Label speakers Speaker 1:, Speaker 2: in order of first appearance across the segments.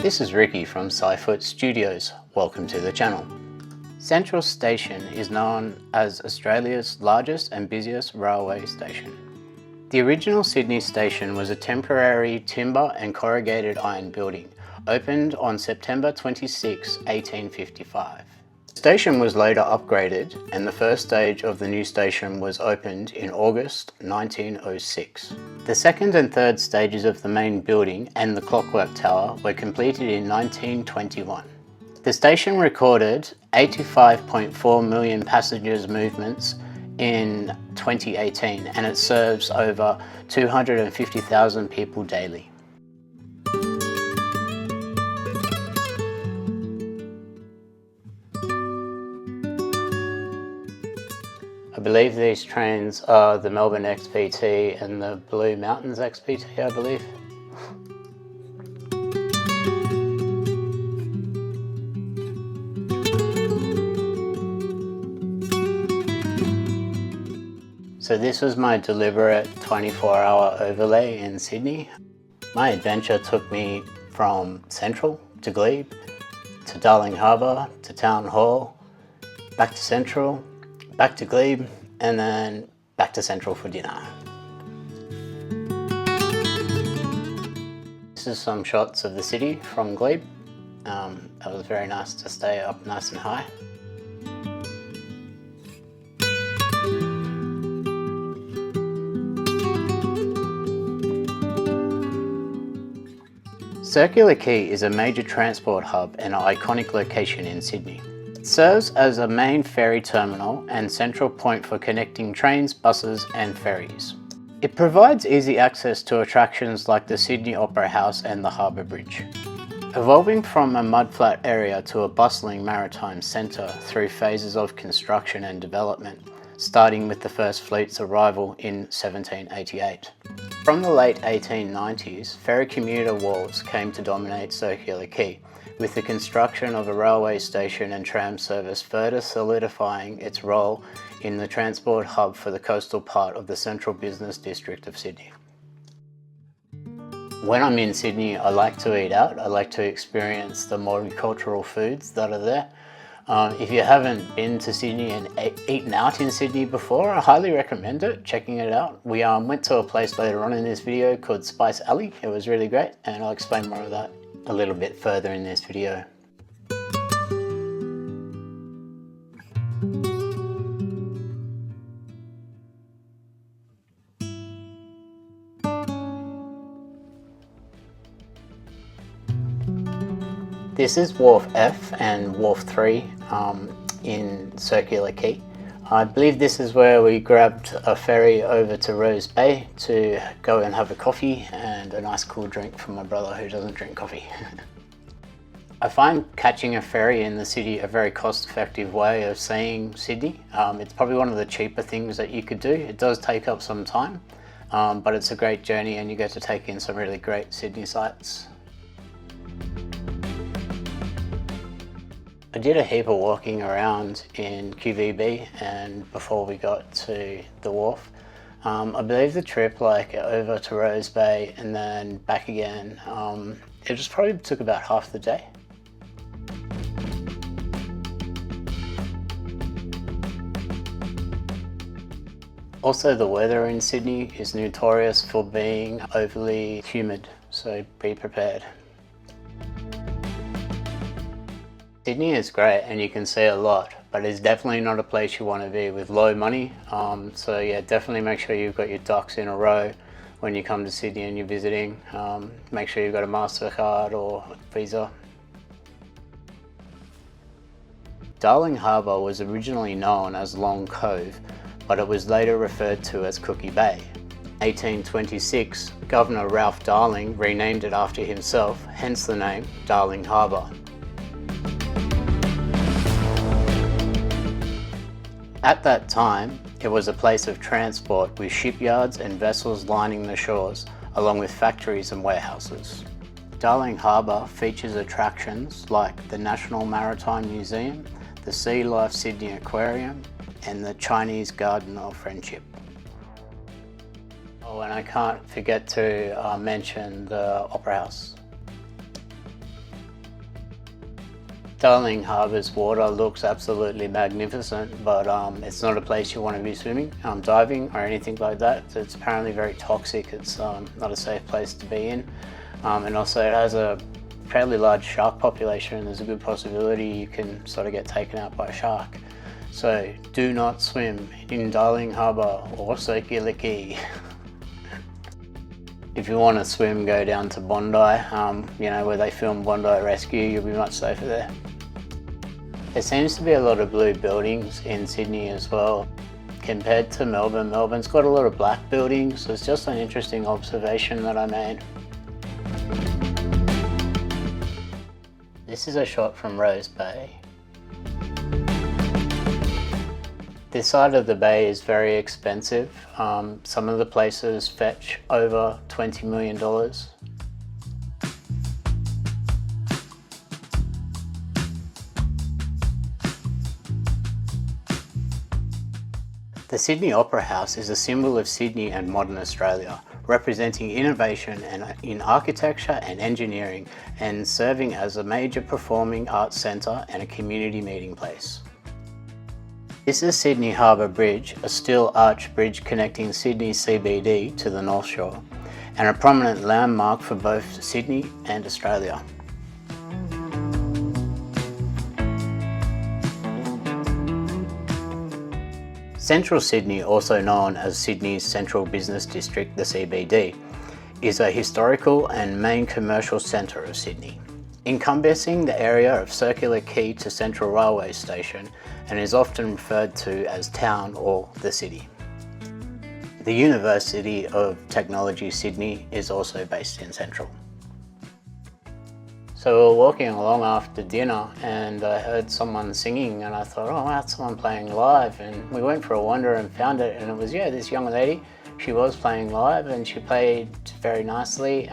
Speaker 1: This is Ricky from Sci-Foot Studios. Welcome to the channel. Central Station is known as Australia's largest and busiest railway station. The original Sydney station was a temporary timber and corrugated iron building, opened on September 26, 1855. The station was later upgraded and the first stage of the new station was opened in August 1906. The second and third stages of the main building and the clockwork tower were completed in 1921. The station recorded 85.4 million passengers movements in 2018 and it serves over 250,000 people daily. I believe these trains are the Melbourne XPT and the Blue Mountains XPT, I believe. So this was my deliberate 24-hour overlay in Sydney. My adventure took me from Central to Glebe, to Darling Harbour, to Town Hall, back to Central, back to Glebe, and then back to Central for dinner. This is some shots of the city from Glebe. It was very nice to stay up nice and high. Circular Quay is a major transport hub and an iconic location in Sydney. It serves as a main ferry terminal and central point for connecting trains, buses and ferries. It provides easy access to attractions like the Sydney Opera House and the Harbour Bridge. Evolving from a mudflat area to a bustling maritime centre through phases of construction and development, starting with the first fleet's arrival in 1788. From the late 1890s, ferry commuter wharves came to dominate Circular Quay, with the construction of a railway station and tram service further solidifying its role in the transport hub for the coastal part of the central business district of Sydney. When I'm in Sydney, I like to eat out. I like to experience the multicultural foods that are there. If you haven't been to Sydney and eaten out in Sydney before, I highly recommend it, checking it out. We went to a place later on in this video called Spice Alley. It was really great and I'll explain more of that a little bit further in this video. This is Wharf F and Wharf 3 in Circular Quay. I believe this is where we grabbed a ferry over to Rose Bay to go and have a coffee and a nice cool drink for my brother who doesn't drink coffee. I find catching a ferry in the city a very cost-effective way of seeing Sydney. It's probably one of the cheaper things that you could do. It does take up some time, but it's a great journey and you get to take in some really great Sydney sights. I did a heap of walking around in QVB and before we got to the wharf. I believe the trip over to Rose Bay and then back again, it just probably took about half the day. Also, the weather in Sydney is notorious for being overly humid, so be prepared. Sydney is great and you can see a lot, but it's definitely not a place you want to be with low money. So yeah, definitely make sure you've got your ducks in a row when you come to Sydney and you're visiting. Make sure you've got a MasterCard or Visa. Darling Harbour was originally known as Long Cove, but it was later referred to as Cookie Bay. In 1826, Governor Ralph Darling renamed it after himself, hence the name Darling Harbour. At that time, it was a place of transport with shipyards and vessels lining the shores, along with factories and warehouses. Darling Harbour features attractions like the National Maritime Museum, the Sea Life Sydney Aquarium, and the Chinese Garden of Friendship. Oh, and I can't forget to mention the Opera House. Darling Harbour's water looks absolutely magnificent, but it's not a place you want to be swimming, diving or anything like that. It's apparently very toxic. It's not a safe place to be in. And also it has a fairly large shark population, and there's a good possibility you can sort of get taken out by a shark. So do not swim in Darling Harbour or Circular Quay. If you want to swim, go down to Bondi, you know, where they film Bondi Rescue. You'll be much safer there. There seems to be a lot of blue buildings in Sydney as well. Compared to Melbourne, Melbourne's got a lot of black buildings, so it's just an interesting observation that I made. This is a shot from Rose Bay. This side of the bay is very expensive. Some of the places fetch over $20 million. The Sydney Opera House is a symbol of Sydney and modern Australia, representing innovation in architecture and engineering, and serving as a major performing arts centre and a community meeting place. This is Sydney Harbour Bridge, a steel arch bridge connecting Sydney CBD to the North Shore, and a prominent landmark for both Sydney and Australia. Central Sydney, also known as Sydney's Central Business District, the CBD, is a historical and main commercial centre of Sydney, encompassing the area of Circular Quay to Central Railway Station, and is often referred to as town or the city. The University of Technology Sydney is also based in Central. So we were walking along after dinner and I heard someone singing, and I thought, oh, that's someone playing live. And we went for a wander and found it, and it was, yeah, this young lady. She was playing live and she played very nicely.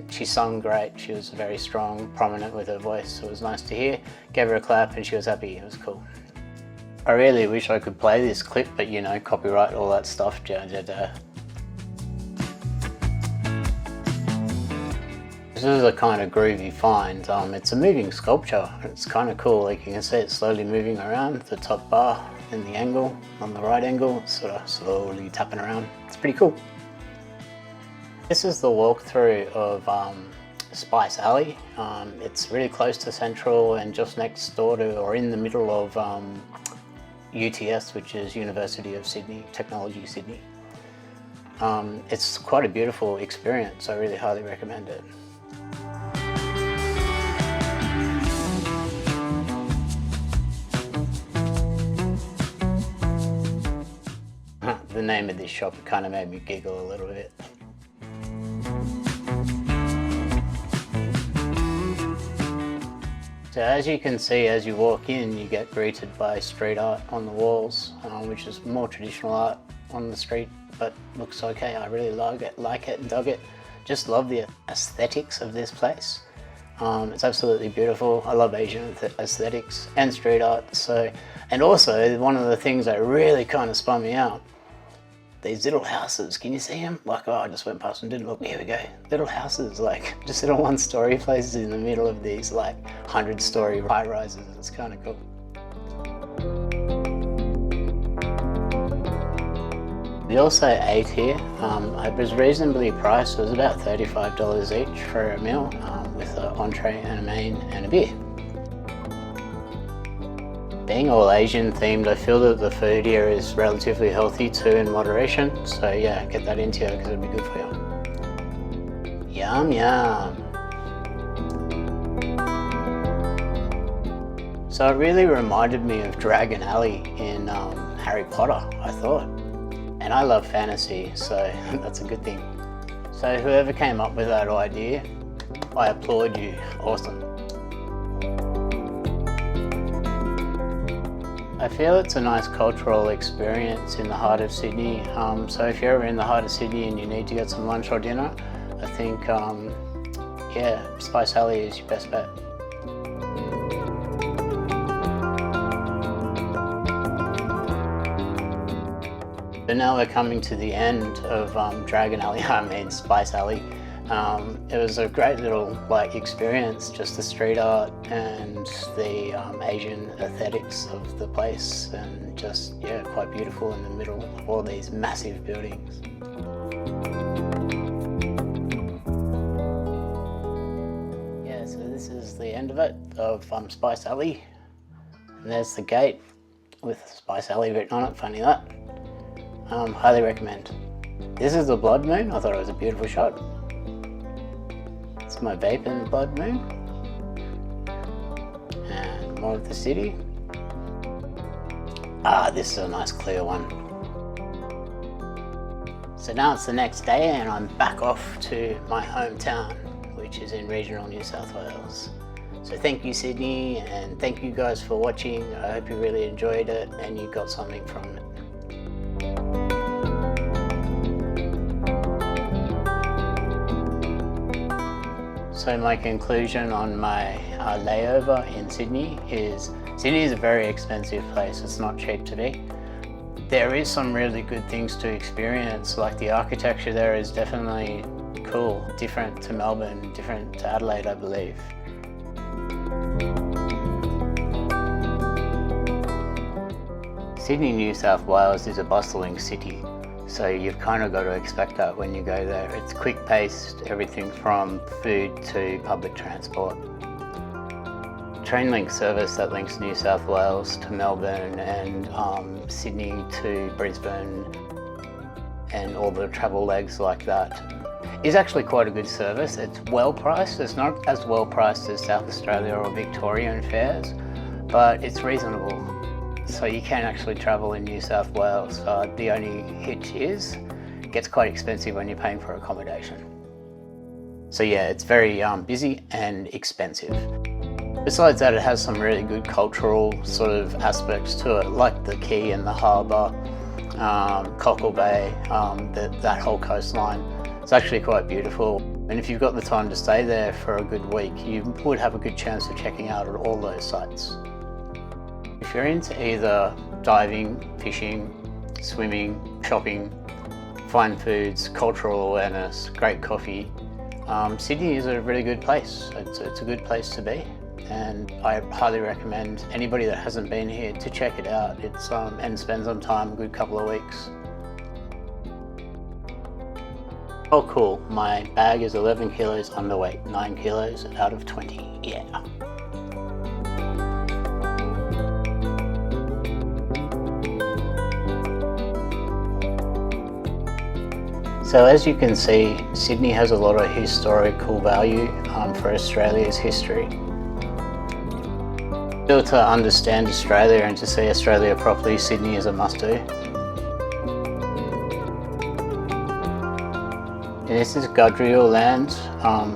Speaker 1: She sung great. She was very strong, prominent with her voice. So it was nice to hear. Gave her a clap and she was happy. It was cool. I really wish I could play this clip, but you know, copyright, all that stuff. This is a kind of groovy find. It's a moving sculpture. It's kind of cool. Like you can see it slowly moving around the top bar in the angle, on the right angle, it's sort of slowly tapping around. It's pretty cool. This is the walkthrough of Spice Alley. It's really close to Central and just next door to, or in the middle of UTS, which is University of Sydney, Technology Sydney. It's quite a beautiful experience. I really highly recommend it. The name of this shop kind of made me giggle a little bit. So as you can see, as you walk in, you get greeted by street art on the walls, which is more traditional art on the street, but looks okay. I really like it and dug it. Just love the aesthetics of this place. It's absolutely beautiful. I love Asian aesthetics and street art. So, and also one of the things that really kind of spun me out, these little houses, can you see them? Like, oh, I just went past and didn't look. Here we go. Little houses, like just little one-story places in the middle of these like 100-story high-rises. It's kind of cool. We also ate here. It was reasonably priced. It was about $35 each for a meal, with an entree and a main and a beer. Being all Asian themed, I feel that the food here is relatively healthy too, in moderation. So yeah, get that into you because it'll be good for you. Yum yum. So it really reminded me of Dragon Alley in Harry Potter, I thought. And I love fantasy, so that's a good thing. So whoever came up with that idea, I applaud you. Awesome. I feel it's a nice cultural experience in the heart of Sydney. So if you're ever in the heart of Sydney and you need to get some lunch or dinner, I think, yeah, Spice Alley is your best bet. So now we're coming to the end of Dragon Alley, Spice Alley. It was a great little experience, just the street art and the Asian aesthetics of the place, and just quite beautiful in the middle of all these massive buildings. Yeah, so this is the end of it, of Spice Alley, and there's the gate with Spice Alley written on it, funny that. Highly recommend. This is the blood moon. I thought it was a beautiful shot. It's my vape in the blood moon. And more of the city. This is a nice clear one. So now it's the next day and I'm back off to my hometown, which is in regional New South Wales. So thank you, Sydney, and thank you guys for watching. I hope you really enjoyed it and you got something from it. So my conclusion on my layover in Sydney is a very expensive place. It's not cheap to be. There is some really good things to experience, like the architecture there is definitely cool, different to Melbourne, different to Adelaide, I believe. Sydney, New South Wales is a bustling city. So you've kind of got to expect that when you go there. It's quick paced, everything from food to public transport. Train link service that links New South Wales to Melbourne and Sydney to Brisbane and all the travel legs like that is actually quite a good service. It's well priced. It's not as well priced as South Australia or Victorian fares, but it's reasonable. So you can actually travel in New South Wales. The only hitch is it gets quite expensive when you're paying for accommodation. So yeah, it's very busy and expensive. Besides that, it has some really good cultural sort of aspects to it, like the Quay and the Harbour, Cockle Bay, that whole coastline. It's actually quite beautiful. And if you've got the time to stay there for a good week, you would have a good chance of checking out all those sites. If you're into either diving, fishing, swimming, shopping, fine foods, cultural awareness, great coffee, Sydney is a really good place. It's a good place to be, and I highly recommend anybody that hasn't been here to check it out. And spend some time, a good couple of weeks. Oh cool, my bag is 11 kilos underweight, 9 kilos out of 20, yeah. So as you can see, Sydney has a lot of historical value for Australia's history. Still, to understand Australia and to see Australia properly, Sydney is a must-do. And this is Gudriel land,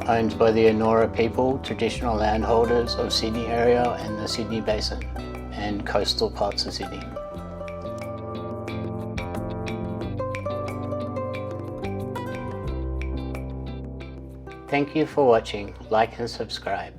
Speaker 1: owned by the Enora people, traditional landholders of Sydney area and the Sydney Basin and coastal parts of Sydney. Thank you for watching. Like and subscribe.